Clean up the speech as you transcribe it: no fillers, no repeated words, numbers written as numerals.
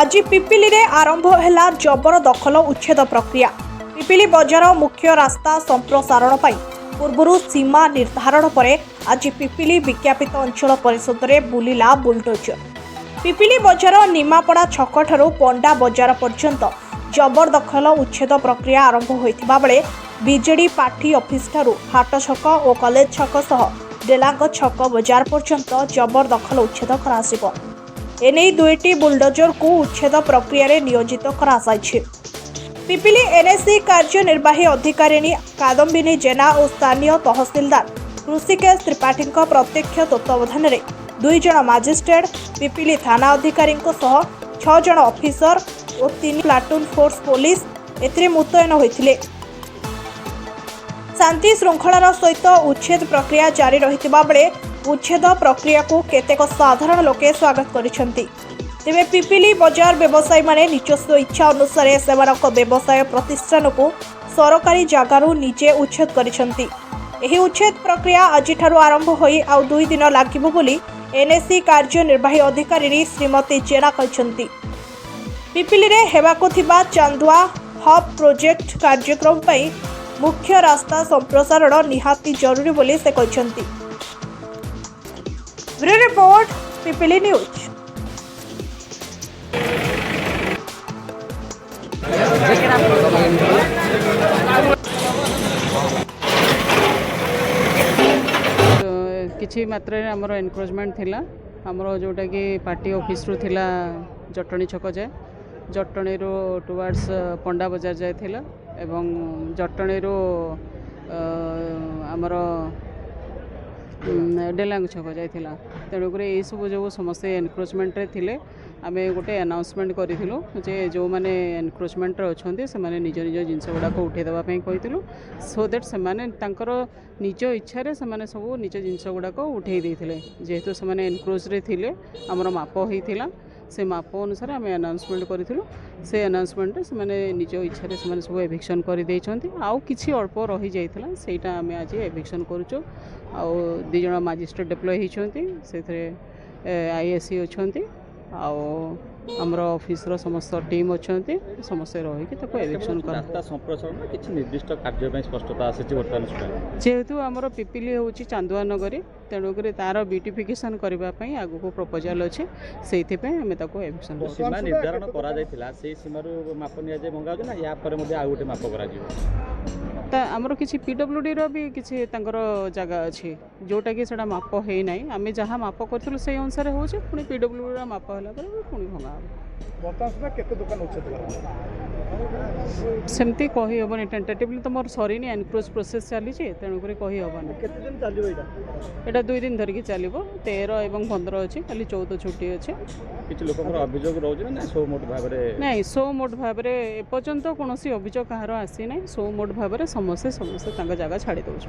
आज पिपिली रे आरंभ है जबरदखल उच्छेद प्रक्रिया। पिपिली बजार मुख्य रास्ता संप्रसारण पूर्व सीमा निर्धारण पर आज पिपिली विज्ञापित अंचल परिषद रे बुलिला बुलडोजर। पिपिली बजार निमापड़ा छक ठारू पंडा बजार पर्यंत जबरदखल उच्छेद प्रक्रिया आरंभ होइथिबा बेले बीजेडी पार्टी ऑफिस ठारू हाट छक और कॉलेज छक सह डेलांग छक बजार पर्यंत जबरदखल उच्छेद करासिबो। एने दुईटी बुलडोजर को उच्छेद प्रक्रिया रे नियोजित करासाइछि। पिपिली एनएससी कार्यनिर्वाही अधिकारिणी कादम्बिनी जेना और स्थानीय तहसीलदार ऋषिकेश त्रिपाठी प्रत्यक्ष तत्वावधान में 2 जन मजिस्ट्रेट पिपिली थाना अधिकारी सह 6 जन ऑफिसर और 3 प्लाटून फोर्स पुलिस एथिरे मुतयन होइथिले। शांति श्रृंखलार सहित उच्छेद प्रक्रिया जारी रहितिबा बेले उच्छेद प्रक्रिया को केतेक साधारण लोके स्वागत करिसेंती। तेबे पिपिली बजार व्यवसायी माने निजस्व इच्छा अनुसार सेमानक व्यवसाय प्रतिष्ठान को सरकारी जगारू निजे उच्छेद करिसेंती। एही उच्छेद प्रक्रिया आज ठारू आरंभ होई आउ 2 दिन लागिबो बोली एनएससी कार्यनिर्वाही अधिकारी श्रीमती जेना कहिसेंती। पिपिली रे हेबाको थिबा चांदुआ हब प्रोजेक्ट कार्यक्रम पई मुख्य रास्ता संप्रसारण निहाती जरूरी बोली से कहिसेंती। Bureau report Pipili news. किछि मात्रा आमर एनक्रोचमेंट थिला आमर जोटा कि पार्टी ऑफिस रु थिला जटणी छक जाए जटणी रो टुवर्ड्स पंडा बजार जाए थिला एवं जटणी रो आमर डेलांग छक जाइथिला। तेणुक यही सब जो समस्त एनक्रोचमेंट रे थिले आमे गोटे अनाउंसमेंट करिथिलु जे जो माने एनक्रोचमेंट रे अछंती से माने निज निज जिंस गुडा को उठे देबा पई कहिथिलु सो दैट से माने तांकर निज इच्छा रे से माने सब निज जिंस गुडा को उठे देथिले। जेहेतु से माने एनक्रोच रे थिले हमर माप होइथिला से माप अनुसार आम अनाउंसमेंट करूँ से अनाउंसमेंट से मैंने निज इच्छा से सब एभिक्शन कर आउ किसी अल्प रही जाइए सेटा आम आज एभिक्शन करुचु। आउ 2 जन मजिस्ट्रेट डिप्लॉय होती से आईएससी अच्छा आमर ऑफिस समस्त टीम अच्छा समस्त रहीकि एभिक्शन कर संप्रसारण किसी निर्दिष्ट कार्य स्पष्टता आसी जेहेतु आमर पिपिली हूँ चांदुआ नगरी तेणुक तार ब्यूटिफिकेशन करने आगू प्रपोजाल अच्छे से आम एभिक्शन सीमा निर्धारण करा सीमार माप नि मंगा ना या आउ गोटे माप कर आमर किसी पीडब्ल्यूडी भी किसी जगह अच्छी जोटा कि सेटा माप है ना आम जहाँ माप करूँ से अनुसार हो पुणी पीडब्ल्यूडी माप है पुणी भंगा सेमती कही हेनी टेंटेटिवली तो मोर सरीनी एनक्रोच प्रोसेस चली तेणुक कही हेनी यहाँ 2 दिन धरिकी चलो 13 और 15 अच्छी खाली 14 छुट्टी अच्छे किसी लोक अभियोग रोज सो मोट भाव नहीं सो मोट भाव एपर्यंत कौन अभियोग कहार आसी ना सो मोट भाव समस्ते जगह छाड़ी दौर।